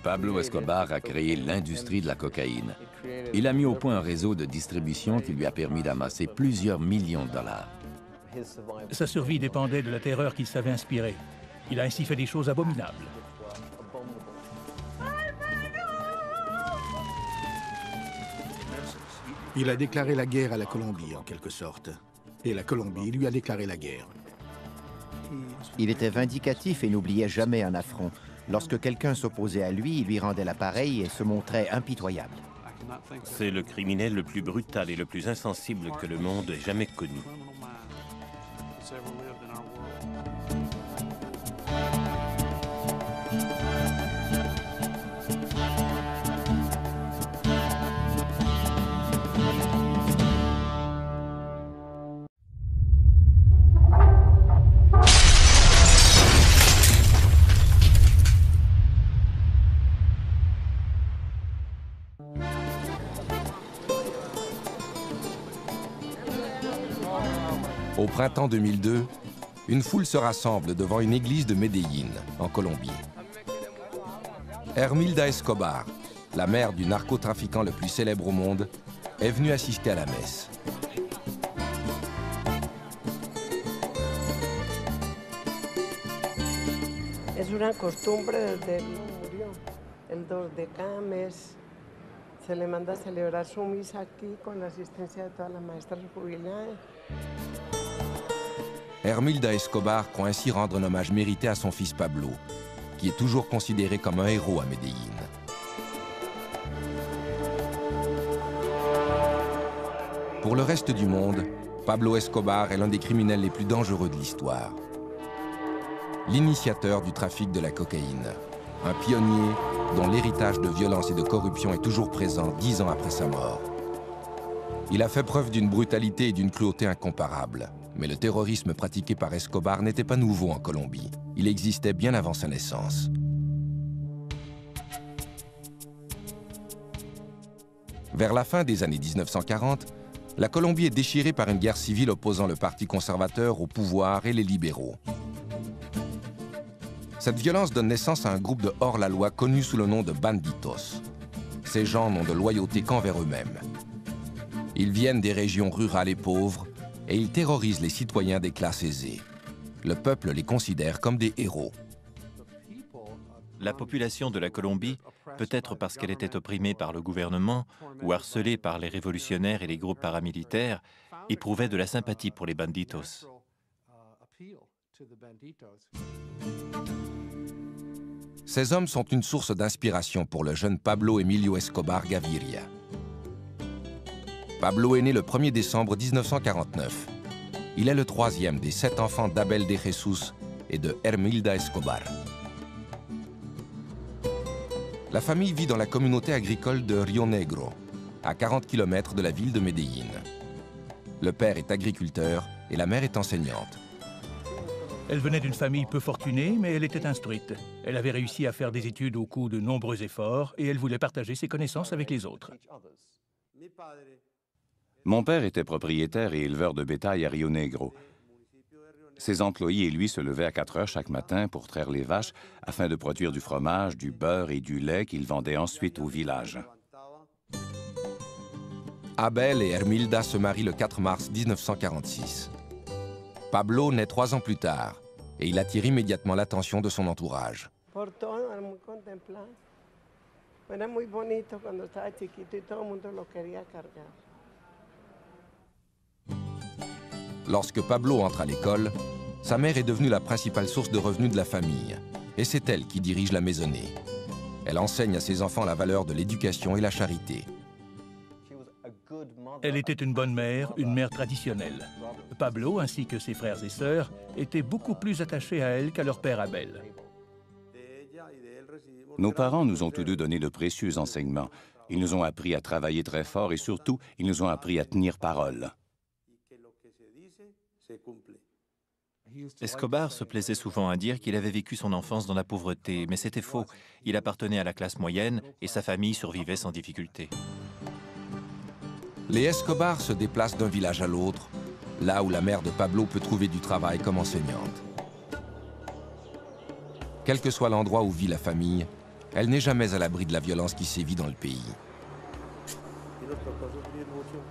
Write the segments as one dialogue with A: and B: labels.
A: Pablo Escobar a créé l'industrie de la cocaïne. Il a mis au point un réseau de distribution qui lui a permis d'amasser plusieurs millions de dollars.
B: Sa survie dépendait de la terreur qu'il savait inspirer. Il a ainsi fait des choses abominables.
C: Il a déclaré la guerre à la Colombie, en quelque sorte. Et la Colombie lui a déclaré la guerre.
D: Il était vindicatif et n'oubliait jamais un affront. Lorsque quelqu'un s'opposait à lui, il lui rendait l'appareil et se montrait impitoyable.
E: C'est le criminel le plus brutal et le plus insensible que le monde ait jamais connu.
F: Au printemps 2002, une foule se rassemble devant une église de Medellín, en Colombie. Hermilda Escobar, la mère du narcotrafiquant le plus célèbre au monde, est venue assister à la messe.
G: Es una costumbre desde que murió. El 2 de cada mes se le manda a celebrar su misa aquí con la asistencia de todas las maestras jubiladas.
F: Hermilda Escobar croit ainsi rendre un hommage mérité à son fils Pablo, qui est toujours considéré comme un héros à Medellín. Pour le reste du monde, Pablo Escobar est l'un des criminels les plus dangereux de l'histoire. L'initiateur du trafic de la cocaïne, un pionnier dont l'héritage de violence et de corruption est toujours présent 10 ans après sa mort. Il a fait preuve d'une brutalité et d'une cruauté incomparables. Mais le terrorisme pratiqué par Escobar n'était pas nouveau en Colombie. Il existait bien avant sa naissance. Vers la fin des années 1940, la Colombie est déchirée par une guerre civile opposant le Parti conservateur au pouvoir et les libéraux. Cette violence donne naissance à un groupe de hors-la-loi connu sous le nom de banditos. Ces gens n'ont de loyauté qu'envers eux-mêmes. Ils viennent des régions rurales et pauvres, et ils terrorisent les citoyens des classes aisées. Le peuple les considère comme des héros.
E: La population de la Colombie, peut-être parce qu'elle était opprimée par le gouvernement ou harcelée par les révolutionnaires et les groupes paramilitaires, éprouvait de la sympathie pour les banditos.
F: Ces hommes sont une source d'inspiration pour le jeune Pablo Emilio Escobar Gaviria. Pablo est né le 1er décembre 1949. Il est le troisième des 7 enfants d'Abel de Jesus et de Hermilda Escobar. La famille vit dans la communauté agricole de Rio Negro, à 40 km de la ville de Medellín. Le père est agriculteur et la mère est enseignante.
B: Elle venait d'une famille peu fortunée, mais elle était instruite. Elle avait réussi à faire des études au coût de nombreux efforts et elle voulait partager ses connaissances avec les autres.
A: Mon père était propriétaire et éleveur de bétail à Rio Negro. Ses employés et lui se levaient à 4 heures chaque matin pour traire les vaches afin de produire du fromage, du beurre et du lait qu'ils vendaient ensuite au village.
F: Abel et Hermilda se marient le 4 mars 1946. Pablo naît 3 ans plus tard et il attire immédiatement l'attention de son entourage. Lorsque Pablo entre à l'école, sa mère est devenue la principale source de revenus de la famille, et c'est elle qui dirige la maisonnée. Elle enseigne à ses enfants la valeur de l'éducation et la charité.
B: Elle était une bonne mère, une mère traditionnelle. Pablo, ainsi que ses frères et sœurs, étaient beaucoup plus attachés à elle qu'à leur père Abel.
A: Nos parents nous ont tous deux donné de précieux enseignements. Ils nous ont appris à travailler très fort et surtout, ils nous ont appris à tenir parole.
E: Escobar se plaisait souvent à dire qu'il avait vécu son enfance dans la pauvreté, mais c'était faux. Il appartenait à la classe moyenne et sa famille survivait sans difficulté.
F: Les Escobar se déplacent d'un village à l'autre, là où la mère de Pablo peut trouver du travail comme enseignante. Quel que soit l'endroit où vit la famille, elle n'est jamais à l'abri de la violence qui sévit dans le pays.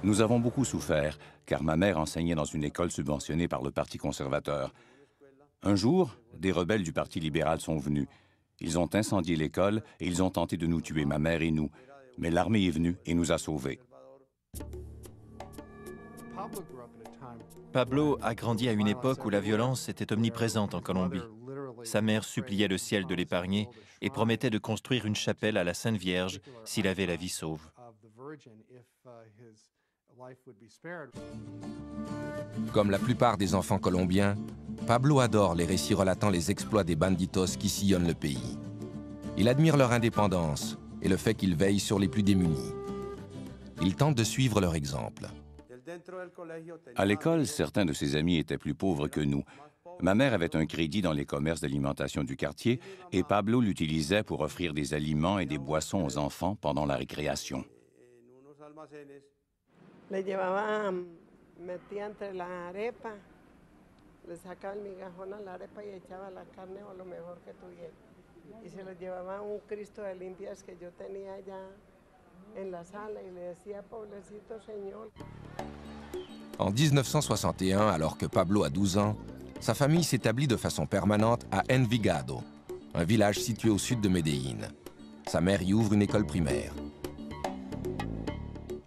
A: Nous avons beaucoup souffert, car ma mère enseignait dans une école subventionnée par le Parti conservateur. Un jour, des rebelles du Parti libéral sont venus. Ils ont incendié l'école et ils ont tenté de nous tuer, ma mère et nous. Mais l'armée est venue et nous a sauvés.
E: Pablo a grandi à une époque où la violence était omniprésente en Colombie. Sa mère suppliait le ciel de l'épargner et promettait de construire une chapelle à la Sainte Vierge s'il avait la vie sauve.
F: Comme la plupart des enfants colombiens, Pablo adore les récits relatant les exploits des banditos qui sillonnent le pays. Il admire leur indépendance et le fait qu'ils veillent sur les plus démunis. Il tente de suivre leur exemple.
A: À l'école, certains de ses amis étaient plus pauvres que nous. Ma mère avait un crédit dans les commerces d'alimentation du quartier et Pablo l'utilisait pour offrir des aliments et des boissons aux enfants pendant la récréation.
G: Le llevaba, metía entre la arepa, le sacaba el migajón a la arepa y echaba la carne o lo mejor que tuviera. Y se lo llevaba a un Cristo de limpias que yo tenía allá en la sala y le decía, pobrecito señor.
F: En 1961, alors que Pablo a 12 ans, sa famille s'établit de façon permanente à Envigado, un village situé au sud de Medellín. Sa mère y ouvre une école primaire.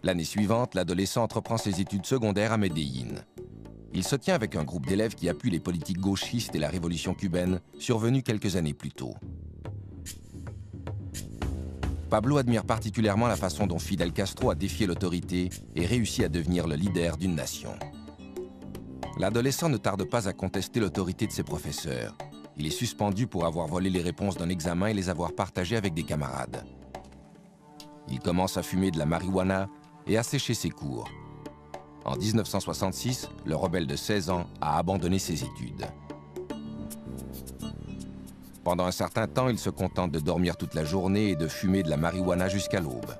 F: L'année suivante, l'adolescent entreprend ses études secondaires à Medellín. Il se tient avec un groupe d'élèves qui appuient les politiques gauchistes et la révolution cubaine, survenue quelques années plus tôt. Pablo admire particulièrement la façon dont Fidel Castro a défié l'autorité et réussi à devenir le leader d'une nation. L'adolescent ne tarde pas à contester l'autorité de ses professeurs. Il est suspendu pour avoir volé les réponses d'un examen et les avoir partagées avec des camarades. Il commence à fumer de la marijuana et à sécher ses cours. En 1966, le rebelle de 16 ans a abandonné ses études. Pendant un certain temps, il se contente de dormir toute la journée et de fumer de la marijuana jusqu'à l'aube.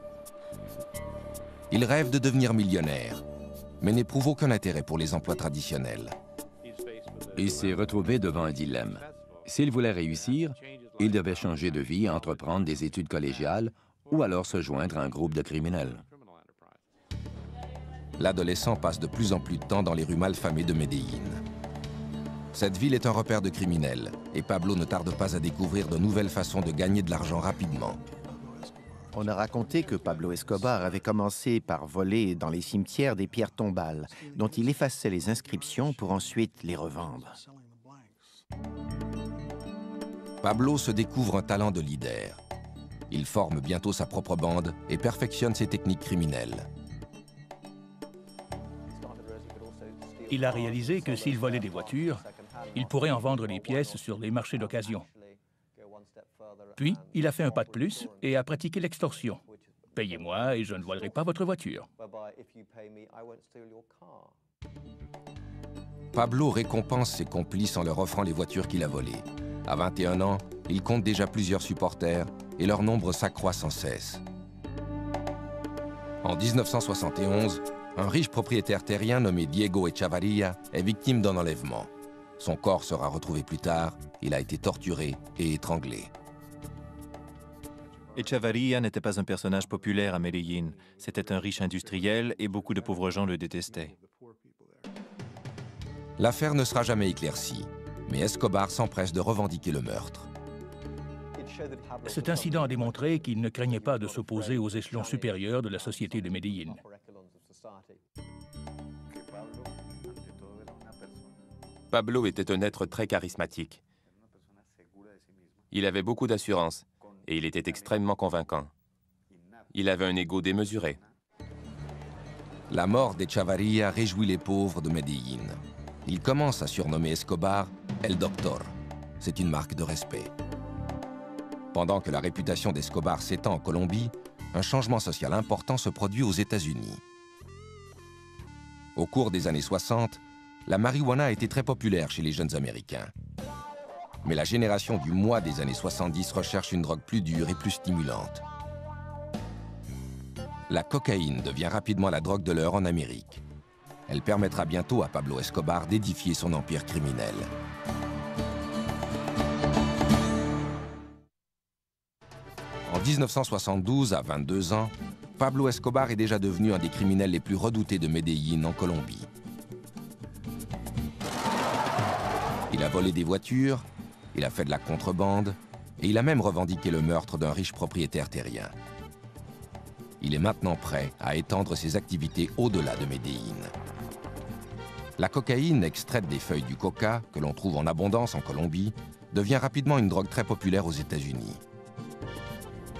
F: Il rêve de devenir millionnaire, mais n'éprouve aucun intérêt pour les emplois traditionnels.
H: Il s'est retrouvé devant un dilemme. S'il voulait réussir, il devait changer de vie, entreprendre des études collégiales ou alors se joindre à un groupe de criminels.
F: L'adolescent passe de plus en plus de temps dans les rues malfamées de Medellín. Cette ville est un repère de criminels et Pablo ne tarde pas à découvrir de nouvelles façons de gagner de l'argent rapidement.
D: On a raconté que Pablo Escobar avait commencé par voler dans les cimetières des pierres tombales, dont il effaçait les inscriptions pour ensuite les revendre.
F: Pablo se découvre un talent de leader. Il forme bientôt sa propre bande et perfectionne ses techniques criminelles.
B: Il a réalisé que s'il volait des voitures, il pourrait en vendre les pièces sur les marchés d'occasion. Puis, il a fait un pas de plus et a pratiqué l'extorsion. Payez-moi et je ne volerai pas votre voiture.
F: Pablo récompense ses complices en leur offrant les voitures qu'il a volées. À 21 ans, il compte déjà plusieurs supporters et leur nombre s'accroît sans cesse. En 1971, un riche propriétaire terrien nommé Diego Echavarria est victime d'un enlèvement. Son corps sera retrouvé plus tard, il a été torturé et étranglé.
E: Echavarria n'était pas un personnage populaire à Medellín. C'était un riche industriel et beaucoup de pauvres gens le détestaient.
F: L'affaire ne sera jamais éclaircie, mais Escobar s'empresse de revendiquer le meurtre.
B: Cet incident a démontré qu'il ne craignait pas de s'opposer aux échelons supérieurs de la société de Medellín.
I: Pablo était un être très charismatique. Il avait beaucoup d'assurance et il était extrêmement convaincant. Il avait un ego démesuré.
F: La mort d'Echavarria réjouit les pauvres de Medellín. Il commence à surnommer Escobar El Doctor. C'est une marque de respect. Pendant que la réputation d'Escobar s'étend en Colombie, un changement social important se produit aux États-Unis. Au cours des années 60, la marijuana a été très populaire chez les jeunes Américains. Mais la génération du moi des années 70 recherche une drogue plus dure et plus stimulante. La cocaïne devient rapidement la drogue de l'heure en Amérique. Elle permettra bientôt à Pablo Escobar d'édifier son empire criminel. 1972, à 22 ans, Pablo Escobar est déjà devenu un des criminels les plus redoutés de Medellín, en Colombie. Il a volé des voitures, il a fait de la contrebande, et il a même revendiqué le meurtre d'un riche propriétaire terrien. Il est maintenant prêt à étendre ses activités au-delà de Medellín. La cocaïne, extraite des feuilles du coca, que l'on trouve en abondance en Colombie, devient rapidement une drogue très populaire aux États-Unis.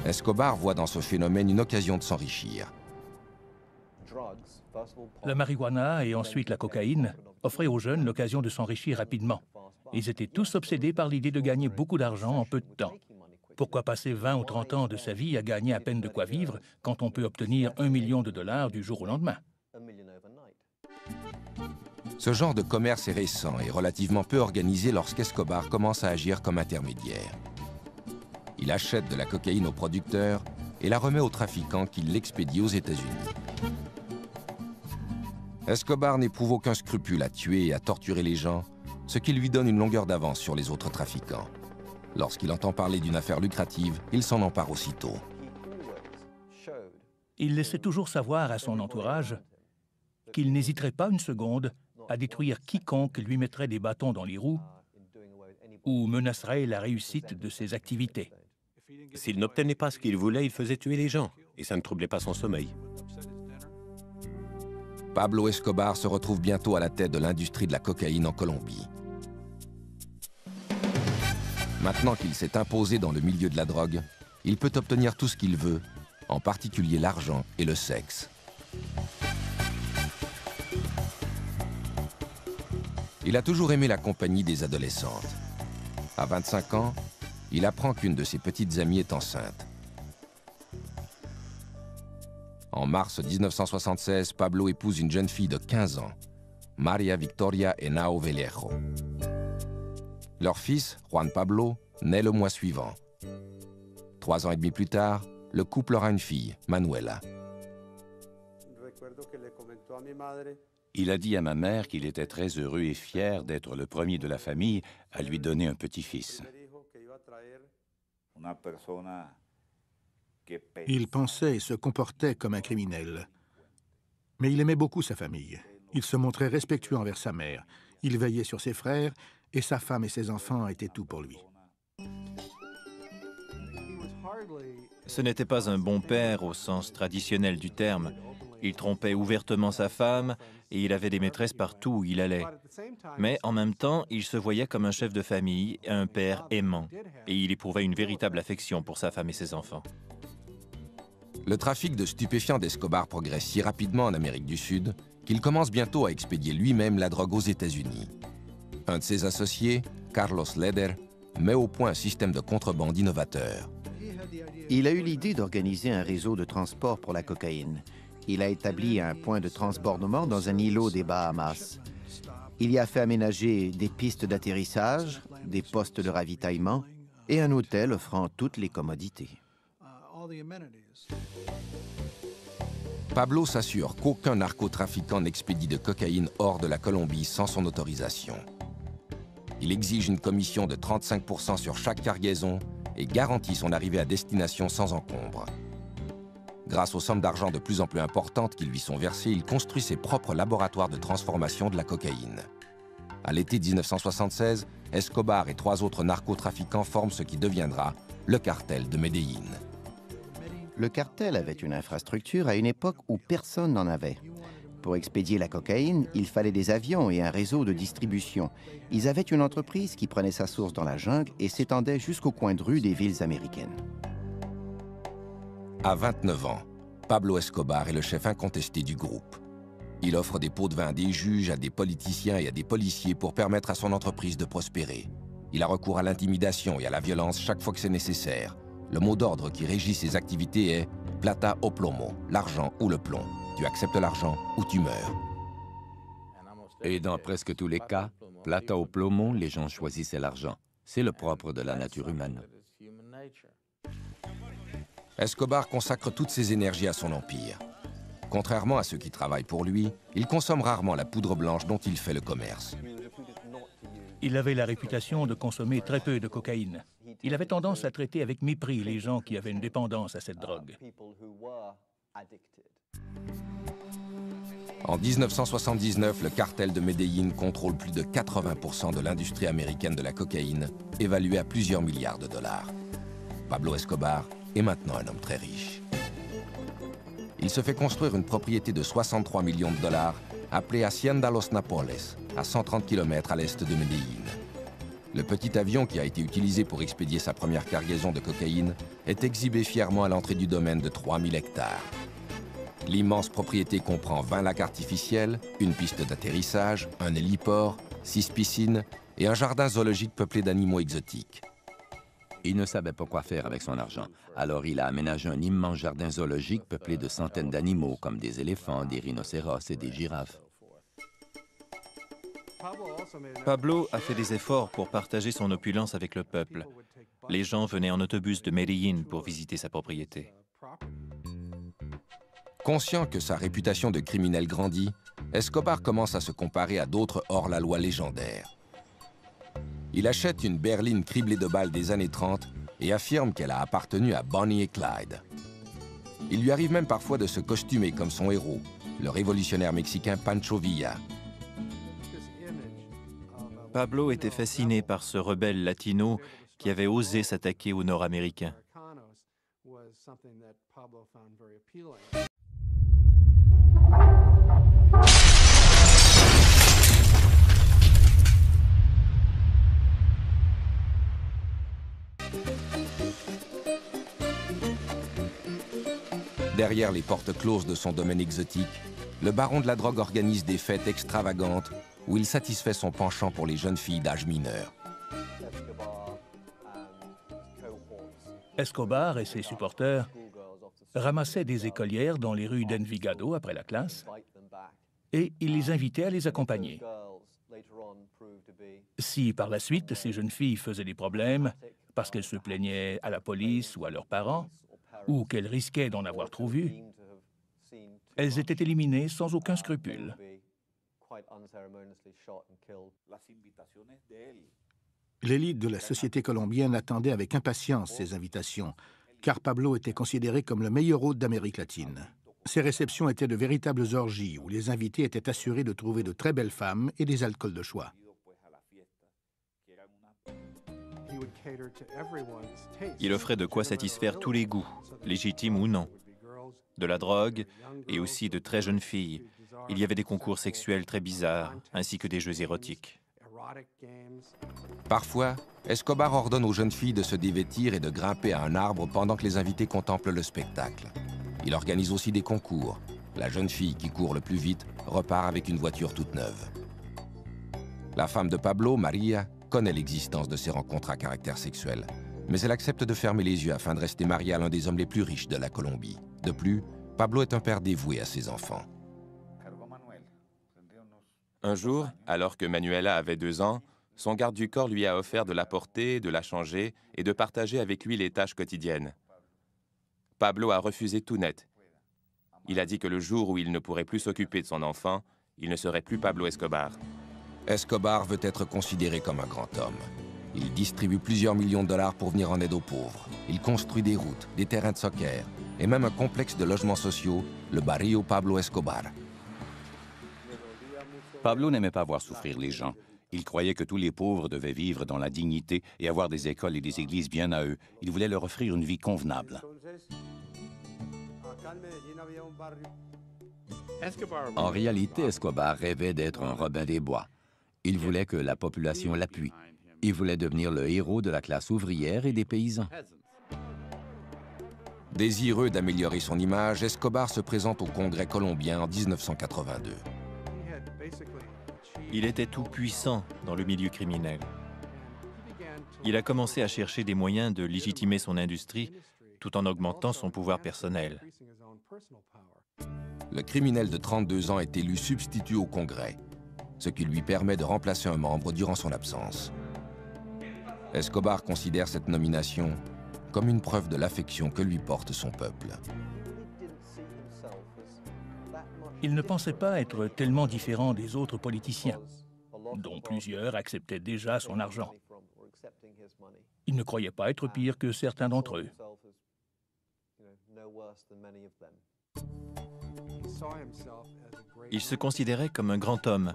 F: Escobar voit dans ce phénomène une occasion de s'enrichir.
B: La marijuana et ensuite la cocaïne offraient aux jeunes l'occasion de s'enrichir rapidement. Ils étaient tous obsédés par l'idée de gagner beaucoup d'argent en peu de temps. Pourquoi passer 20 ou 30 ans de sa vie à gagner à peine de quoi vivre quand on peut obtenir $1 million du jour au lendemain?
F: Ce genre de commerce est récent et relativement peu organisé lorsqu'Escobar commence à agir comme intermédiaire. Il achète de la cocaïne aux producteurs et la remet aux trafiquants qui l'expédient aux États-Unis. Escobar n'éprouve aucun scrupule à tuer et à torturer les gens, ce qui lui donne une longueur d'avance sur les autres trafiquants. Lorsqu'il entend parler d'une affaire lucrative, il s'en empare aussitôt.
B: Il laissait toujours savoir à son entourage qu'il n'hésiterait pas une seconde à détruire quiconque lui mettrait des bâtons dans les roues ou menacerait la réussite de ses activités.
J: S'il n'obtenait pas ce qu'il voulait, il faisait tuer les gens, et ça ne troublait pas son sommeil.
F: Pablo Escobar se retrouve bientôt à la tête de l'industrie de la cocaïne en Colombie. Maintenant qu'il s'est imposé dans le milieu de la drogue, il peut obtenir tout ce qu'il veut, en particulier l'argent et le sexe. Il a toujours aimé la compagnie des adolescentes. À 25 ans, il apprend qu'une de ses petites amies est enceinte. En mars 1976, Pablo épouse une jeune fille de 15 ans, María Victoria Henao Vallejo. Leur fils, Juan Pablo, naît le mois suivant. 3 ans et demi plus tard, le couple aura une fille, Manuela.
A: Il a dit à ma mère qu'il était très heureux et fier d'être le premier de la famille à lui donner un petit-fils.
C: Il pensait et se comportait comme un criminel. Mais il aimait beaucoup sa famille. Il se montrait respectueux envers sa mère. Il veillait sur ses frères et sa femme et ses enfants étaient tout pour lui.
E: Ce n'était pas un bon père au sens traditionnel du terme. Il trompait ouvertement sa femme et il avait des maîtresses partout où il allait. Mais en même temps, il se voyait comme un chef de famille, un père aimant. Et il éprouvait une véritable affection pour sa femme et ses enfants.
F: Le trafic de stupéfiants d'Escobar progresse si rapidement en Amérique du Sud qu'il commence bientôt à expédier lui-même la drogue aux États-Unis. Un de ses associés, Carlos Leder, met au point un système de contrebande innovateur.
D: Il a eu l'idée d'organiser un réseau de transport pour la cocaïne. Il a établi un point de transbordement dans un îlot des Bahamas. Il y a fait aménager des pistes d'atterrissage, des postes de ravitaillement et un hôtel offrant toutes les commodités.
F: Pablo s'assure qu'aucun narcotrafiquant n'expédie de cocaïne hors de la Colombie sans son autorisation. Il exige une commission de 35% sur chaque cargaison et garantit son arrivée à destination sans encombre. Grâce aux sommes d'argent de plus en plus importantes qui lui sont versées, il construit ses propres laboratoires de transformation de la cocaïne. À l'été 1976, Escobar et 3 autres narcotrafiquants forment ce qui deviendra le cartel de Medellín.
D: Le cartel avait une infrastructure à une époque où personne n'en avait. Pour expédier la cocaïne, il fallait des avions et un réseau de distribution. Ils avaient une entreprise qui prenait sa source dans la jungle et s'étendait jusqu'au coin de rue des villes américaines.
F: À 29 ans, Pablo Escobar est le chef incontesté du groupe. Il offre des pots de vin à des juges, à des politiciens et à des policiers pour permettre à son entreprise de prospérer. Il a recours à l'intimidation et à la violence chaque fois que c'est nécessaire. Le mot d'ordre qui régit ses activités est « plata o plomo », l'argent ou le plomb. Tu acceptes l'argent ou tu meurs.
H: Et dans presque tous les cas, plata o plomo, les gens choisissaient l'argent. C'est le propre de la nature humaine.
F: Escobar consacre toutes ses énergies à son empire. Contrairement à ceux qui travaillent pour lui, il consomme rarement la poudre blanche dont il fait le commerce.
B: Il avait la réputation de consommer très peu de cocaïne. Il avait tendance à traiter avec mépris les gens qui avaient une dépendance à cette drogue.
F: En 1979, le cartel de Medellín contrôle plus de 80% de l'industrie américaine de la cocaïne, évaluée à plusieurs milliards de dollars. Pablo Escobar est maintenant un homme très riche. Il se fait construire une propriété de 63 millions de dollars, appelée Hacienda Los Napoles, à 130 km à l'est de Medellín. Le petit avion qui a été utilisé pour expédier sa première cargaison de cocaïne est exhibé fièrement à l'entrée du domaine de 3000 hectares. L'immense propriété comprend 20 lacs artificiels, une piste d'atterrissage, un héliport, 6 piscines et un jardin zoologique peuplé d'animaux exotiques.
H: Il ne savait pas quoi faire avec son argent, alors il a aménagé un immense jardin zoologique peuplé de centaines d'animaux comme des éléphants, des rhinocéros et des girafes.
E: Pablo a fait des efforts pour partager son opulence avec le peuple. Les gens venaient en autobus de Medellín pour visiter sa propriété.
F: Conscient que sa réputation de criminel grandit, Escobar commence à se comparer à d'autres hors-la-loi légendaires. Il achète une berline criblée de balles des années 30 et affirme qu'elle a appartenu à Bonnie et Clyde. Il lui arrive même parfois de se costumer comme son héros, le révolutionnaire mexicain Pancho Villa.
E: Pablo était fasciné par ce rebelle latino qui avait osé s'attaquer aux Nord-Américains.
F: Derrière les portes closes de son domaine exotique, le baron de la drogue organise des fêtes extravagantes où il satisfait son penchant pour les jeunes filles d'âge mineur.
B: Escobar et ses supporters ramassaient des écolières dans les rues d'Envigado après la classe et il les invitait à les accompagner. Si par la suite ces jeunes filles faisaient des problèmes parce qu'elles se plaignaient à la police ou à leurs parents, ou qu'elles risquaient d'en avoir trop vu, elles étaient éliminées sans aucun scrupule.
C: L'élite de la société colombienne attendait avec impatience ces invitations, car Pablo était considéré comme le meilleur hôte d'Amérique latine. Ces réceptions étaient de véritables orgies où les invités étaient assurés de trouver de très belles femmes et des alcools de choix.
E: Il offrait de quoi satisfaire tous les goûts, légitimes ou non. De la drogue et aussi de très jeunes filles. Il y avait des concours sexuels très bizarres, ainsi que des jeux érotiques.
F: Parfois, Escobar ordonne aux jeunes filles de se dévêtir et de grimper à un arbre pendant que les invités contemplent le spectacle. Il organise aussi des concours. La jeune fille qui court le plus vite repart avec une voiture toute neuve. La femme de Pablo, Maria, connaît l'existence de ces rencontres à caractère sexuel, mais elle accepte de fermer les yeux afin de rester mariée à l'un des hommes les plus riches de la Colombie. De plus, Pablo est un père dévoué à ses enfants.
I: Un jour, alors que Manuela avait 2 ans, son garde du corps lui a offert de la porter, de la changer et de partager avec lui les tâches quotidiennes. Pablo a refusé tout net. Il a dit que le jour où il ne pourrait plus s'occuper de son enfant, il ne serait plus Pablo Escobar.
F: Escobar veut être considéré comme un grand homme. Il distribue plusieurs millions de dollars pour venir en aide aux pauvres. Il construit des routes, des terrains de soccer et même un complexe de logements sociaux, le Barrio Pablo Escobar.
A: Pablo n'aimait pas voir souffrir les gens. Il croyait que tous les pauvres devaient vivre dans la dignité et avoir des écoles et des églises bien à eux. Il voulait leur offrir une vie convenable.
H: En réalité, Escobar rêvait d'être un Robin des Bois. Il voulait que la population l'appuie. Il voulait devenir le héros de la classe ouvrière et des paysans.
F: Désireux d'améliorer son image, Escobar se présente au Congrès colombien en 1982.
E: Il était tout puissant dans le milieu criminel. Il a commencé à chercher des moyens de légitimer son industrie tout en augmentant son pouvoir personnel.
F: Le criminel de 32 ans est élu substitut au Congrès, ce qui lui permet de remplacer un membre durant son absence. Escobar considère cette nomination comme une preuve de l'affection que lui porte son peuple.
B: Il ne pensait pas être tellement différent des autres politiciens, dont plusieurs acceptaient déjà son argent. Il ne croyait pas être pire que certains d'entre eux.
E: Il se considérait comme un grand homme,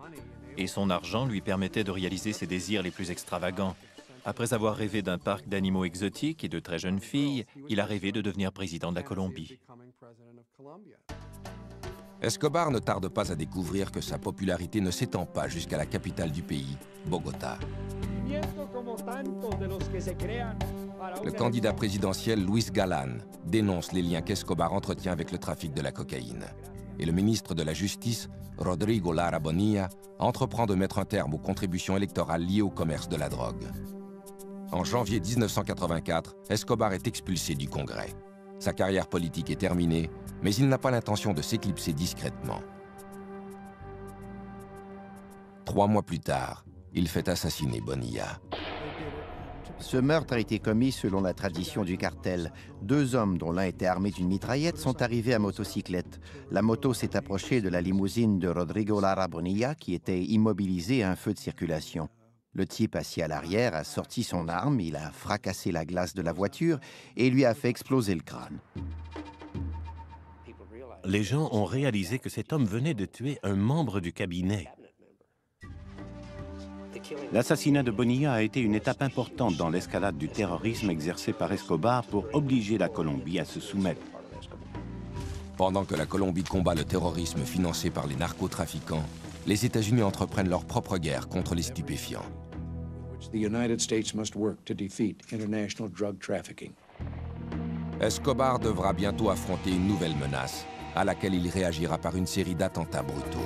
E: et son argent lui permettait de réaliser ses désirs les plus extravagants. Après avoir rêvé d'un parc d'animaux exotiques et de très jeunes filles, il a rêvé de devenir président de la Colombie.
F: Escobar ne tarde pas à découvrir que sa popularité ne s'étend pas jusqu'à la capitale du pays, Bogota. Le candidat présidentiel Luis Galán dénonce les liens qu'Escobar entretient avec le trafic de la cocaïne. Et le ministre de la Justice, Rodrigo Lara Bonilla, entreprend de mettre un terme aux contributions électorales liées au commerce de la drogue. En janvier 1984, Escobar est expulsé du Congrès. Sa carrière politique est terminée, mais il n'a pas l'intention de s'éclipser discrètement. 3 mois plus tard, il fait assassiner Bonilla.
D: Ce meurtre a été commis selon la tradition du cartel. 2 hommes, dont l'un était armé d'une mitraillette, sont arrivés à motocyclette. La moto s'est approchée de la limousine de Rodrigo Lara Bonilla, qui était immobilisée à un feu de circulation. Le type assis à l'arrière a sorti son arme, il a fracassé la glace de la voiture et lui a fait exploser le crâne.
J: Les gens ont réalisé que cet homme venait de tuer un membre du cabinet.
K: L'assassinat de Bonilla a été une étape importante dans l'escalade du terrorisme exercé par Escobar pour obliger la Colombie à se soumettre.
F: Pendant que la Colombie combat le terrorisme financé par les narcotrafiquants, les États-Unis entreprennent leur propre guerre contre les stupéfiants. Escobar devra bientôt affronter une nouvelle menace, à laquelle il réagira par une série d'attentats brutaux.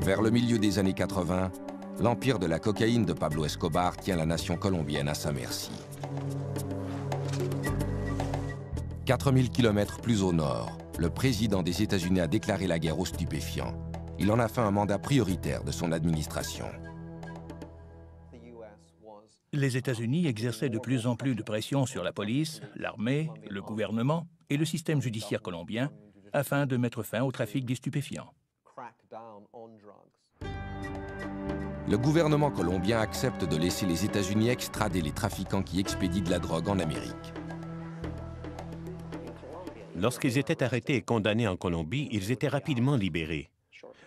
F: Vers le milieu des années 80, l'empire de la cocaïne de Pablo Escobar tient la nation colombienne à sa merci. 4000 km plus au nord, le président des États-Unis a déclaré la guerre aux stupéfiants. Il en a fait un mandat prioritaire de son administration.
B: Les États-Unis exerçaient de plus en plus de pression sur la police, l'armée, le gouvernement et le système judiciaire colombien afin de mettre fin au trafic des stupéfiants.
F: Le gouvernement colombien accepte de laisser les États-Unis extrader les trafiquants qui expédient de la drogue en Amérique.
J: Lorsqu'ils étaient arrêtés et condamnés en Colombie, ils étaient rapidement libérés.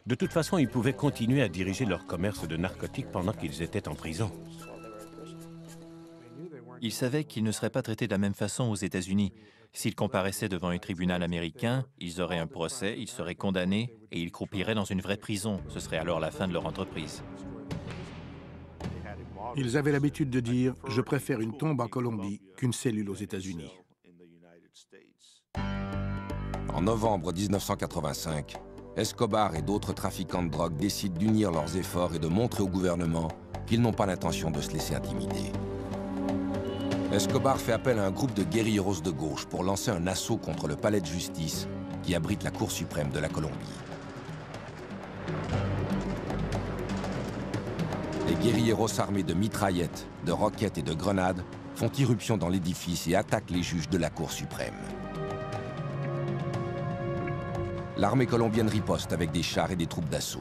J: De toute façon, ils pouvaient continuer à diriger leur commerce de narcotiques pendant qu'ils étaient en prison.
E: Ils savaient qu'ils ne seraient pas traités de la même façon aux États-Unis. S'ils comparaissaient devant un tribunal américain, ils auraient un procès, ils seraient condamnés et ils croupiraient dans une vraie prison. Ce serait alors la fin de leur entreprise.
C: Ils avaient l'habitude de dire « Je préfère une tombe en Colombie qu'une cellule aux États-Unis ».
F: En novembre 1985, Escobar et d'autres trafiquants de drogue décident d'unir leurs efforts et de montrer au gouvernement qu'ils n'ont pas l'intention de se laisser intimider. Escobar fait appel à un groupe de guérilleros de gauche pour lancer un assaut contre le palais de justice qui abrite la Cour suprême de la Colombie. Les guérilleros armés de mitraillettes, de roquettes et de grenades font irruption dans l'édifice et attaquent les juges de la Cour suprême. L'armée colombienne riposte avec des chars et des troupes d'assaut.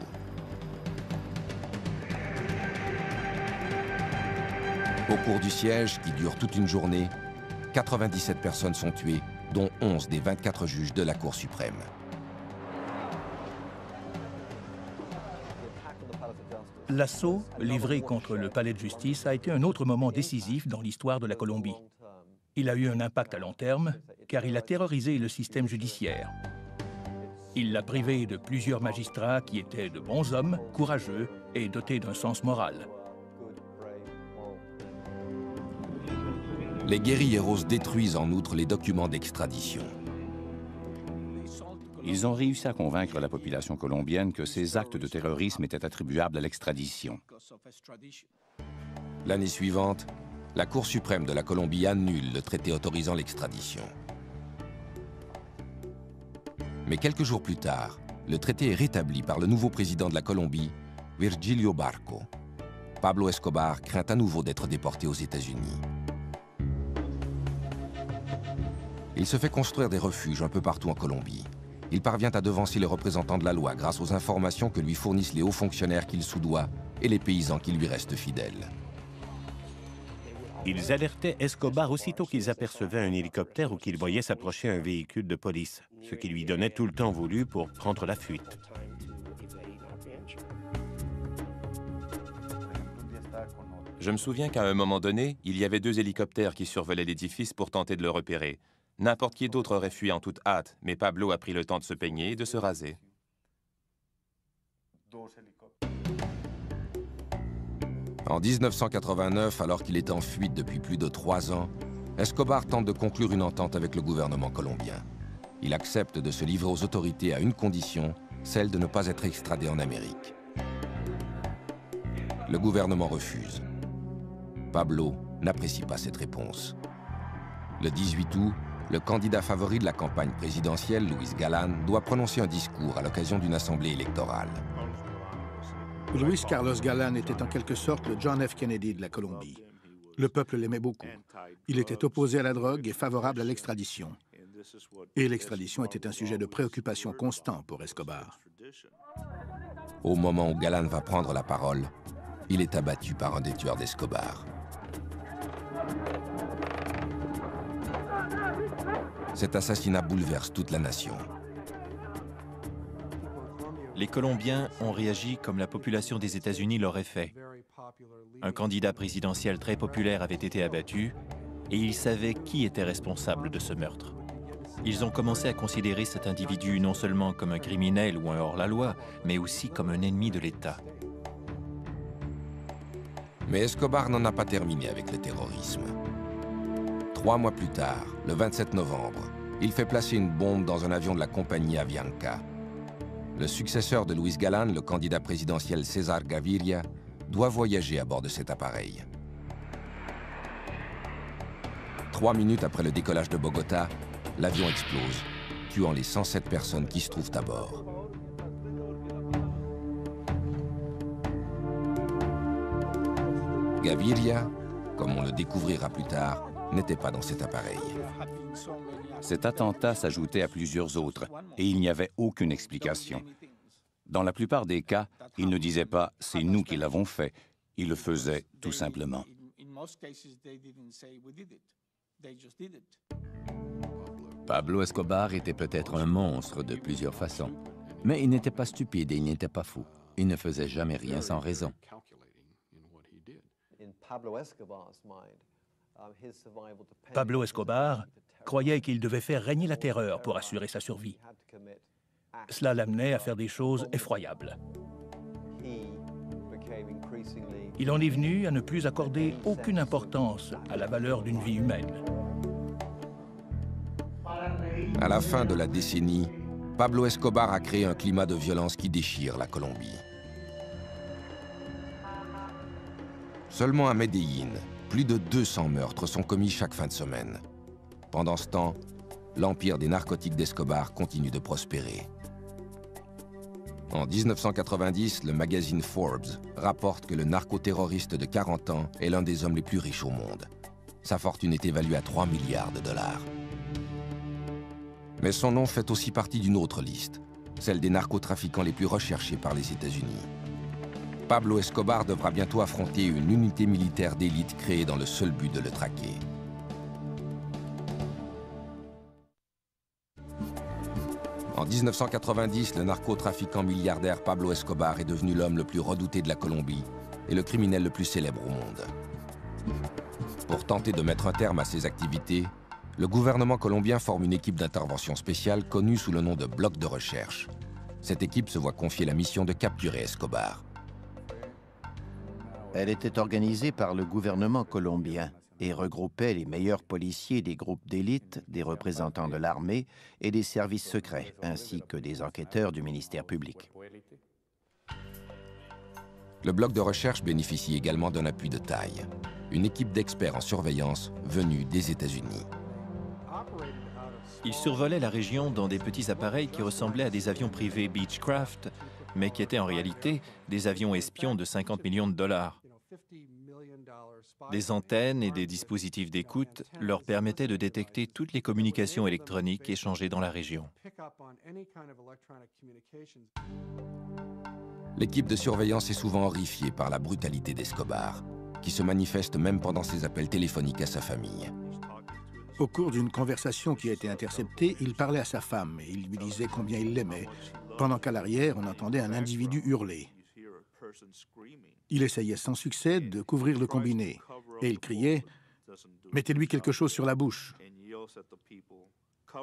F: Au cours du siège, qui dure toute une journée, 97 personnes sont tuées, dont 11 des 24 juges de la Cour suprême.
B: L'assaut livré contre le palais de justice a été un autre moment décisif dans l'histoire de la Colombie. Il a eu un impact à long terme, car il a terrorisé le système judiciaire. Il l'a privé de plusieurs magistrats qui étaient de bons hommes, courageux et dotés d'un sens moral.
F: Les guérilleros détruisent en outre les documents d'extradition.
A: Ils ont réussi à convaincre la population colombienne que ces actes de terrorisme étaient attribuables à l'extradition.
F: L'année suivante, la Cour suprême de la Colombie annule le traité autorisant l'extradition. Mais quelques jours plus tard, le traité est rétabli par le nouveau président de la Colombie, Virgilio Barco. Pablo Escobar craint à nouveau d'être déporté aux États-Unis. Il se fait construire des refuges un peu partout en Colombie. il parvient à devancer les représentants de la loi grâce aux informations que lui fournissent les hauts fonctionnaires qu'il soudoie et les paysans qui lui restent fidèles.
J: Ils alertaient Escobar aussitôt qu'ils apercevaient un hélicoptère ou qu'ils voyaient s'approcher un véhicule de police, ce qui lui donnait tout le temps voulu pour prendre la fuite.
I: Je me souviens qu'à un moment donné, il y avait 2 hélicoptères qui survolaient l'édifice pour tenter de le repérer. N'importe qui d'autre aurait fui en toute hâte, mais Pablo a pris le temps de se peigner et de se raser.
F: En 1989, alors qu'il est en fuite depuis plus de 3 ans, Escobar tente de conclure une entente avec le gouvernement colombien. Il accepte de se livrer aux autorités à une condition, celle de ne pas être extradé en Amérique. Le gouvernement refuse. Pablo n'apprécie pas cette réponse. Le 18 août, le candidat favori de la campagne présidentielle, Luis Galán, doit prononcer un discours à l'occasion d'une assemblée électorale.
C: Luis Carlos Galán était en quelque sorte le John F. Kennedy de la Colombie. Le peuple l'aimait beaucoup. Il était opposé à la drogue et favorable à l'extradition. Et l'extradition était un sujet de préoccupation constant pour Escobar.
F: Au moment où Galán va prendre la parole, il est abattu par un des tueurs d'Escobar. Cet assassinat bouleverse toute la nation.
E: Les Colombiens ont réagi comme la population des États-Unis l'aurait fait. Un candidat présidentiel très populaire avait été abattu et ils savaient qui était responsable de ce meurtre. Ils ont commencé à considérer cet individu non seulement comme un criminel ou un hors-la-loi, mais aussi comme un ennemi de l'État.
F: Mais Escobar n'en a pas terminé avec le terrorisme. 3 mois plus tard, le 27 novembre, il fait placer une bombe dans un avion de la compagnie Avianca. Le successeur de Luis Galán, le candidat présidentiel César Gaviria, doit voyager à bord de cet appareil. 3 minutes après le décollage de Bogota, l'avion explose, tuant les 107 personnes qui se trouvent à bord. Gaviria, comme on le découvrira plus tard, n'était pas dans cet appareil.
A: Cet attentat s'ajoutait à plusieurs autres et il n'y avait aucune explication. Dans la plupart des cas, il ne disait pas « c'est nous qui l'avons fait », il le faisait tout simplement.
H: Pablo Escobar était peut-être un monstre de plusieurs façons, mais il n'était pas stupide et il n'était pas fou. Il ne faisait jamais rien sans raison.
B: Pablo Escobar croyait qu'il devait faire régner la terreur pour assurer sa survie. Cela l'amenait à faire des choses effroyables. Il en est venu à ne plus accorder aucune importance à la valeur d'une vie humaine.
F: À la fin de la décennie, Pablo Escobar a créé un climat de violence qui déchire la Colombie. Seulement à Medellín, plus de 200 meurtres sont commis chaque fin de semaine. Pendant ce temps, l'empire des narcotiques d'Escobar continue de prospérer. En 1990, le magazine Forbes rapporte que le narcoterroriste de 40 ans est l'un des hommes les plus riches au monde. Sa fortune est évaluée à 3 milliards de dollars. Mais son nom fait aussi partie d'une autre liste, celle des narcotrafiquants les plus recherchés par les États-Unis. Pablo Escobar devra bientôt affronter une unité militaire d'élite créée dans le seul but de le traquer. En 1990, le narcotrafiquant milliardaire Pablo Escobar est devenu l'homme le plus redouté de la Colombie et le criminel le plus célèbre au monde. Pour tenter de mettre un terme à ses activités, le gouvernement colombien forme une équipe d'intervention spéciale connue sous le nom de Bloc de recherche. Cette équipe se voit confier la mission de capturer Escobar.
D: Elle était organisée par le gouvernement colombien et regroupait les meilleurs policiers des groupes d'élite, des représentants de l'armée et des services secrets, ainsi que des enquêteurs du ministère public.
F: Le bloc de recherche bénéficie également d'un appui de taille, une équipe d'experts en surveillance venue des États-Unis.
E: Ils survolaient la région dans des petits appareils qui ressemblaient à des avions privés Beechcraft, mais qui étaient en réalité des avions espions de 50 millions de dollars. Des antennes et des dispositifs d'écoute leur permettaient de détecter toutes les communications électroniques échangées dans la région.
F: L'équipe de surveillance est souvent horrifiée par la brutalité d'Escobar, qui se manifeste même pendant ses appels téléphoniques à sa famille.
C: Au cours d'une conversation qui a été interceptée, il parlait à sa femme et il lui disait combien il l'aimait, pendant qu'à l'arrière, on entendait un individu hurler. Il essayait sans succès de couvrir le combiné et il criait « Mettez-lui quelque chose sur la bouche ».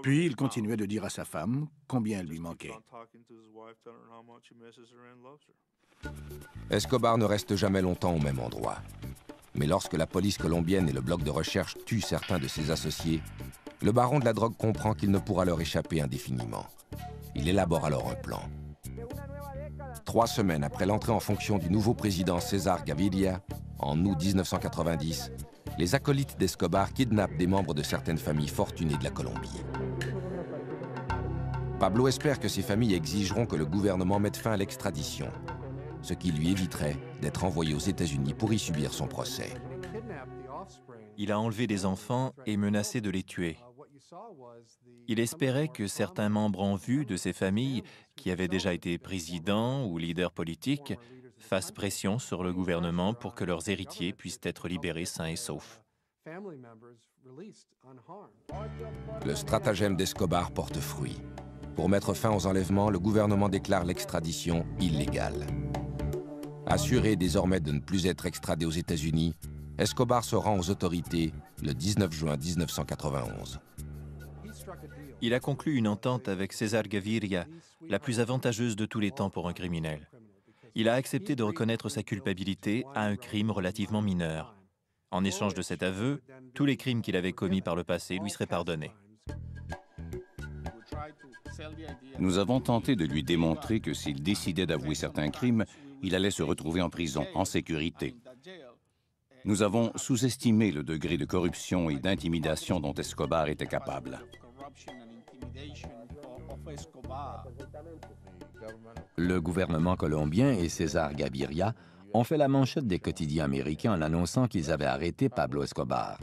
C: Puis il continuait de dire à sa femme combien elle lui manquait.
F: Escobar ne reste jamais longtemps au même endroit. Mais lorsque la police colombienne et le bloc de recherche tuent certains de ses associés, le baron de la drogue comprend qu'il ne pourra leur échapper indéfiniment. Il élabore alors un plan. 3 semaines après l'entrée en fonction du nouveau président César Gaviria, en août 1990, les acolytes d'Escobar kidnappent des membres de certaines familles fortunées de la Colombie. Pablo espère que ces familles exigeront que le gouvernement mette fin à l'extradition, ce qui lui éviterait d'être envoyé aux États-Unis pour y subir son procès.
E: Il a enlevé des enfants et menacé de les tuer. Il espérait que certains membres en vue de ces familles, qui avaient déjà été présidents ou leaders politiques, fassent pression sur le gouvernement pour que leurs héritiers puissent être libérés sains et saufs.
F: Le stratagème d'Escobar porte fruit. Pour mettre fin aux enlèvements, le gouvernement déclare l'extradition illégale. Assuré désormais de ne plus être extradé aux États-Unis, Escobar se rend aux autorités le 19 juin 1991.
E: Il a conclu une entente avec César Gaviria, la plus avantageuse de tous les temps pour un criminel. Il a accepté de reconnaître sa culpabilité à un crime relativement mineur. En échange de cet aveu, tous les crimes qu'il avait commis par le passé lui seraient pardonnés.
A: Nous avons tenté de lui démontrer que s'il décidait d'avouer certains crimes, il allait se retrouver en prison, en sécurité. Nous avons sous-estimé le degré de corruption et d'intimidation dont Escobar était capable.
H: Le gouvernement colombien et César Gaviria ont fait la manchette des quotidiens américains en annonçant qu'ils avaient arrêté Pablo Escobar.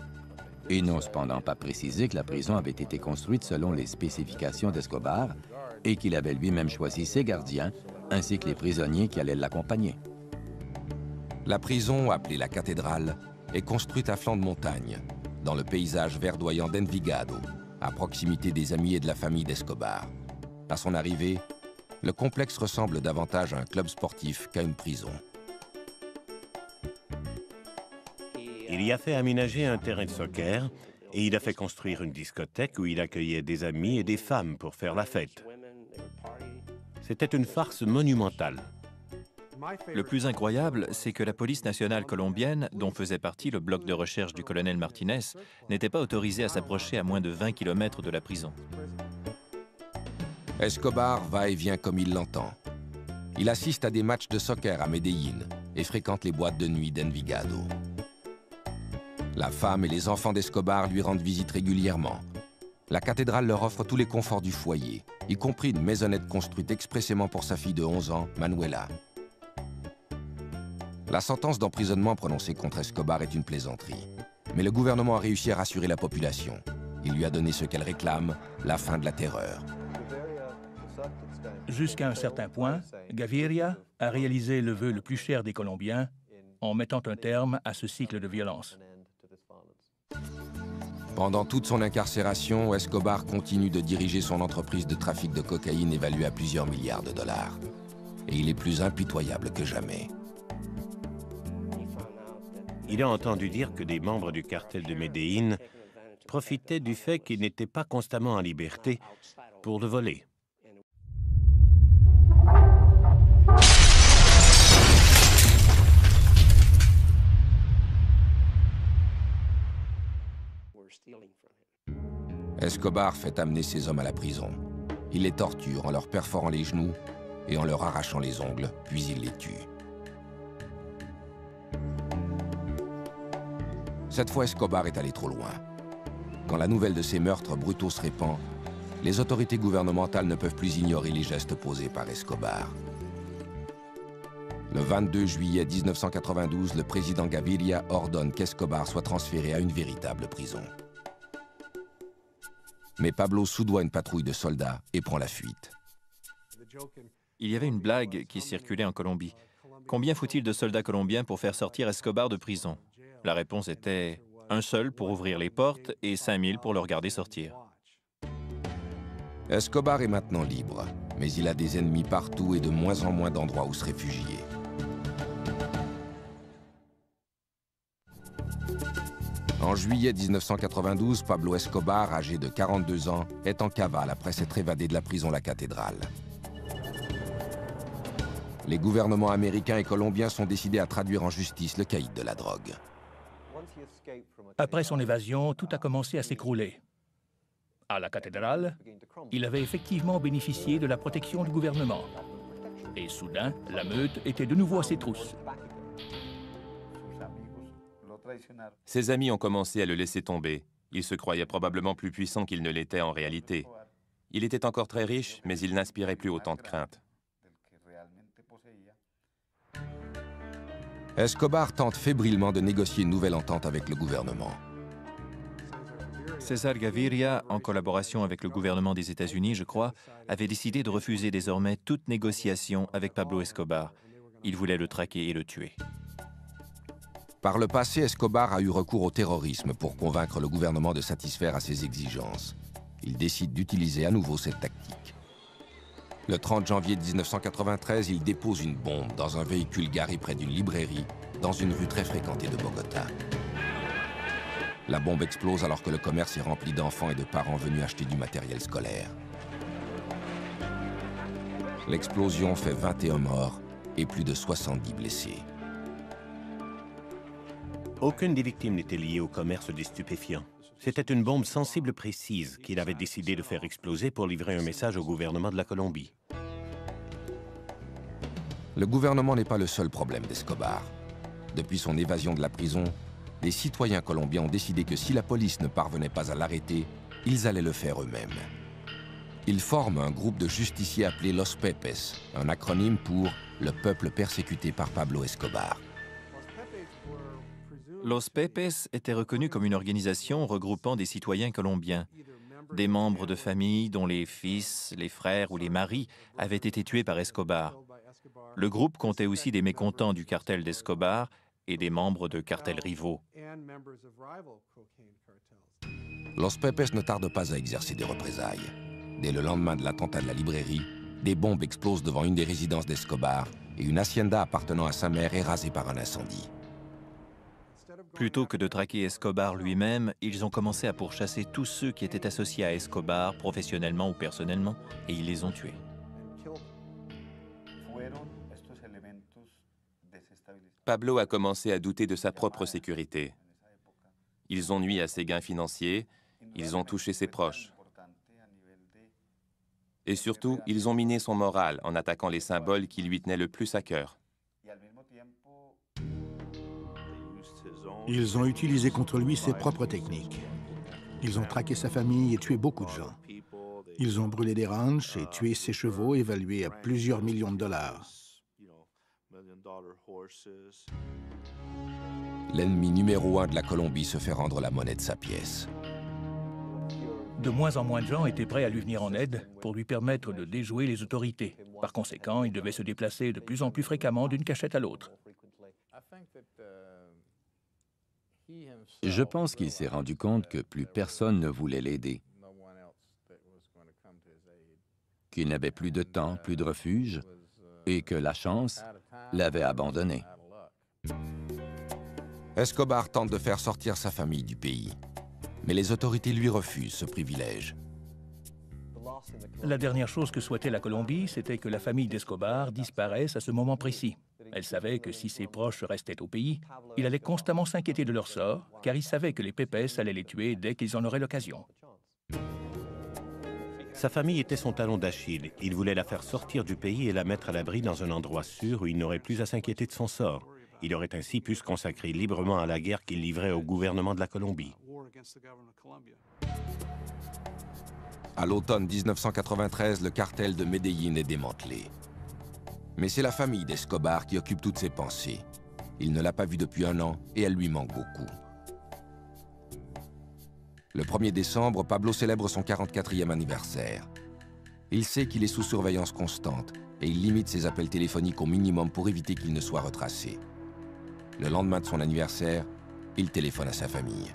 H: Ils n'ont cependant pas précisé que la prison avait été construite selon les spécifications d'Escobar et qu'il avait lui-même choisi ses gardiens ainsi que les prisonniers qui allaient l'accompagner.
F: La prison, appelée la cathédrale, est construite à flanc de montagne, dans le paysage verdoyant d'Envigado, à proximité des amis et de la famille d'Escobar. À son arrivée, le complexe ressemble davantage à un club sportif qu'à une prison.
J: Il y a fait aménager un terrain de soccer et il a fait construire une discothèque où il accueillait des amis et des femmes pour faire la fête. C'était une farce monumentale.
E: Le plus incroyable, c'est que la police nationale colombienne, dont faisait partie le bloc de recherche du colonel Martinez, n'était pas autorisée à s'approcher à moins de 20 km de la prison.
F: Escobar va et vient comme il l'entend. Il assiste à des matchs de soccer à Medellín et fréquente les boîtes de nuit d'Envigado. La femme et les enfants d'Escobar lui rendent visite régulièrement. La cathédrale leur offre tous les conforts du foyer, y compris une maisonnette construite expressément pour sa fille de 11 ans, Manuela. La sentence d'emprisonnement prononcée contre Escobar est une plaisanterie. Mais le gouvernement a réussi à rassurer la population. Il lui a donné ce qu'elle réclame, la fin de la terreur.
B: Jusqu'à un certain point, Gaviria a réalisé le vœu le plus cher des Colombiens en mettant un terme à ce cycle de violence.
F: Pendant toute son incarcération, Escobar continue de diriger son entreprise de trafic de cocaïne évaluée à plusieurs milliards de dollars. Et il est plus impitoyable que jamais.
J: Il a entendu dire que des membres du cartel de Medellín profitaient du fait qu'il n'était pas constamment en liberté pour le voler.
F: Escobar fait amener ses hommes à la prison. Il les torture en leur perforant les genoux et en leur arrachant les ongles, puis il les tue. Cette fois, Escobar est allé trop loin. Quand la nouvelle de ces meurtres brutaux se répand, les autorités gouvernementales ne peuvent plus ignorer les gestes posés par Escobar. Le 22 juillet 1992, le président Gaviria ordonne qu'Escobar soit transféré à une véritable prison. Mais Pablo soudoie une patrouille de soldats et prend la fuite.
E: Il y avait une blague qui circulait en Colombie. Combien faut-il de soldats colombiens pour faire sortir Escobar de prison? La réponse était un seul pour ouvrir les portes et 5000 pour le regarder sortir.
F: Escobar est maintenant libre, mais il a des ennemis partout et de moins en moins d'endroits où se réfugier. En juillet 1992, Pablo Escobar, âgé de 42 ans, est en cavale après s'être évadé de la prison La Cathédrale. Les gouvernements américains et colombiens sont décidés à traduire en justice le caïd de la drogue.
B: Après son évasion, tout a commencé à s'écrouler. À la cathédrale, il avait effectivement bénéficié de la protection du gouvernement. Et soudain, la meute était de nouveau à ses trousses.
I: Ses amis ont commencé à le laisser tomber. Il se croyait probablement plus puissant qu'il ne l'était en réalité. Il était encore très riche, mais il n'inspirait plus autant de crainte.
F: Escobar tente fébrilement de négocier une nouvelle entente avec le gouvernement.
E: César Gaviria, en collaboration avec le gouvernement des États-Unis, je crois, avait décidé de refuser désormais toute négociation avec Pablo Escobar. Il voulait le traquer et le tuer.
F: Par le passé, Escobar a eu recours au terrorisme pour convaincre le gouvernement de satisfaire à ses exigences. Il décide d'utiliser à nouveau cette tactique. Le 30 janvier 1993, il dépose une bombe dans un véhicule garé près d'une librairie, dans une rue très fréquentée de Bogota. La bombe explose alors que le commerce est rempli d'enfants et de parents venus acheter du matériel scolaire. L'explosion fait 21 morts et plus de 70 blessés.
J: Aucune des victimes n'était liée au commerce des stupéfiants. C'était une bombe sensible précise qu'il avait décidé de faire exploser pour livrer un message au gouvernement de la Colombie.
F: Le gouvernement n'est pas le seul problème d'Escobar. Depuis son évasion de la prison, les citoyens colombiens ont décidé que si la police ne parvenait pas à l'arrêter, ils allaient le faire eux-mêmes. Ils forment un groupe de justiciers appelé Los Pepes, un acronyme pour « le peuple persécuté par Pablo Escobar ».
E: Los Pepes était reconnu comme une organisation regroupant des citoyens colombiens, des membres de familles dont les fils, les frères ou les maris avaient été tués par Escobar. Le groupe comptait aussi des mécontents du cartel d'Escobar et des membres de cartels rivaux.
F: Los Pepes ne tarde pas à exercer des représailles. Dès le lendemain de l'attentat de la librairie, des bombes explosent devant une des résidences d'Escobar et une hacienda appartenant à sa mère est rasée par un incendie.
E: Plutôt que de traquer Escobar lui-même, ils ont commencé à pourchasser tous ceux qui étaient associés à Escobar, professionnellement ou personnellement, et ils les ont tués.
I: Pablo a commencé à douter de sa propre sécurité. Ils ont nui à ses gains financiers, ils ont touché ses proches. Et surtout, ils ont miné son moral en attaquant les symboles qui lui tenaient le plus à cœur.
C: Ils ont utilisé contre lui ses propres techniques. Ils ont traqué sa famille et tué beaucoup de gens. Ils ont brûlé des ranchs et tué ses chevaux évalués à plusieurs millions de dollars.
F: L'ennemi numéro 1 de la Colombie se fait rendre la monnaie de sa pièce.
B: De moins en moins de gens étaient prêts à lui venir en aide pour lui permettre de déjouer les autorités. Par conséquent, il devait se déplacer de plus en plus fréquemment d'une cachette à l'autre.
H: Je pense qu'il s'est rendu compte que plus personne ne voulait l'aider, qu'il n'avait plus de temps, plus de refuge, et que la chance l'avait abandonné.
F: Escobar tente de faire sortir sa famille du pays, mais les autorités lui refusent ce privilège.
B: La dernière chose que souhaitait la Colombie, c'était que la famille d'Escobar disparaisse à ce moment précis. Elle savait que si ses proches restaient au pays, il allait constamment s'inquiéter de leur sort, car il savait que les Pepes allaient les tuer dès qu'ils en auraient l'occasion.
J: Sa famille était son talon d'Achille. Il voulait la faire sortir du pays et la mettre à l'abri dans un endroit sûr où il n'aurait plus à s'inquiéter de son sort. Il aurait ainsi pu se consacrer librement à la guerre qu'il livrait au gouvernement de la Colombie.
F: À l'automne 1993, le cartel de Medellín est démantelé. Mais c'est la famille d'Escobar qui occupe toutes ses pensées. Il ne l'a pas vue depuis 1 an et elle lui manque beaucoup. Le 1er décembre, Pablo célèbre son 44e anniversaire. Il sait qu'il est sous surveillance constante et il limite ses appels téléphoniques au minimum pour éviter qu'il ne soit retracé. Le lendemain de son anniversaire, il téléphone à sa famille.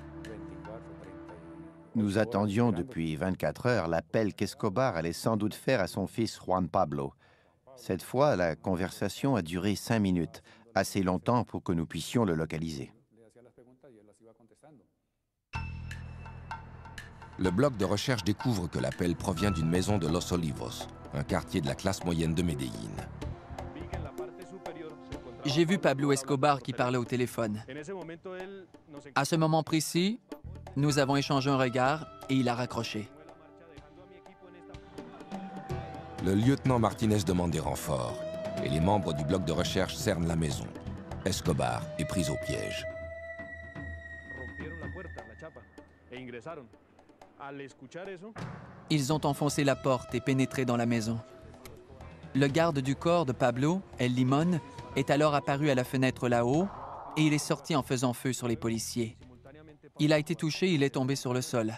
D: Nous attendions depuis 24 heures l'appel qu'Escobar allait sans doute faire à son fils Juan Pablo. Cette fois, la conversation a duré 5 minutes, assez longtemps pour que nous puissions le localiser.
F: Le bloc de recherche découvre que l'appel provient d'une maison de Los Olivos, un quartier de la classe moyenne de Medellín.
L: J'ai vu Pablo Escobar qui parlait au téléphone. À ce moment précis, nous avons échangé un regard et il a raccroché.
F: Le lieutenant Martinez demande des renforts et les membres du bloc de recherche cernent la maison. Escobar est pris au piège.
L: Ils ont enfoncé la porte et pénétré dans la maison. Le garde du corps de Pablo, El Limón, est alors apparu à la fenêtre là-haut et il est sorti en faisant feu sur les policiers. Il a été touché, il est tombé sur le sol.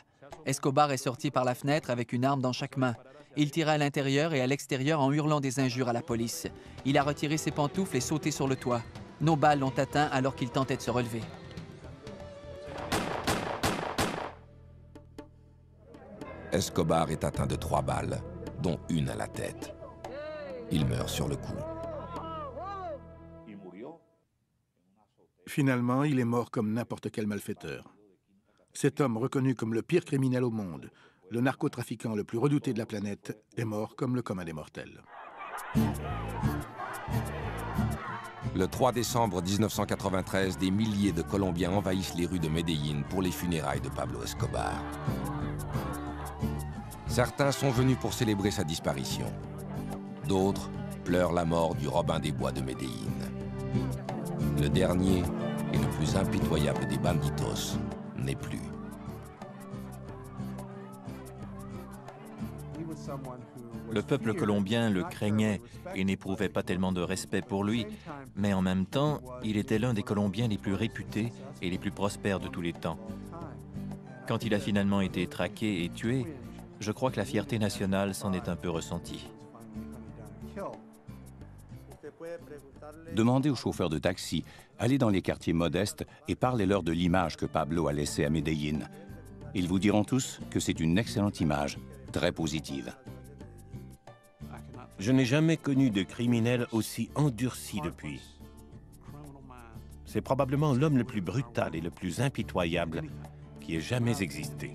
L: Escobar est sorti par la fenêtre avec une arme dans chaque main. Il tira à l'intérieur et à l'extérieur en hurlant des injures à la police. Il a retiré ses pantoufles et sauté sur le toit. Nos balles l'ont atteint alors qu'il tentait de se relever.
F: Escobar est atteint de 3 balles, dont une à la tête. Il meurt sur le coup.
C: Finalement, il est mort comme n'importe quel malfaiteur. Cet homme, reconnu comme le pire criminel au monde, le narcotrafiquant le plus redouté de la planète, est mort comme le commun des mortels.
F: Le 3 décembre 1993, des milliers de Colombiens envahissent les rues de Medellín pour les funérailles de Pablo Escobar. Certains sont venus pour célébrer sa disparition. D'autres pleurent la mort du Robin des Bois de Medellín. Le dernier et le plus impitoyable des banditos n'est plus.
E: Le peuple colombien le craignait et n'éprouvait pas tellement de respect pour lui, mais en même temps, il était l'un des Colombiens les plus réputés et les plus prospères de tous les temps. Quand il a finalement été traqué et tué, je crois que la fierté nationale s'en est un peu ressentie.
A: Demandez aux chauffeurs de taxi, allez dans les quartiers modestes et parlez-leur de l'image que Pablo a laissée à Medellín. Ils vous diront tous que c'est une excellente image, très positive.
J: Je n'ai jamais connu de criminel aussi endurci depuis. C'est probablement l'homme le plus brutal et le plus impitoyable qui ait jamais existé.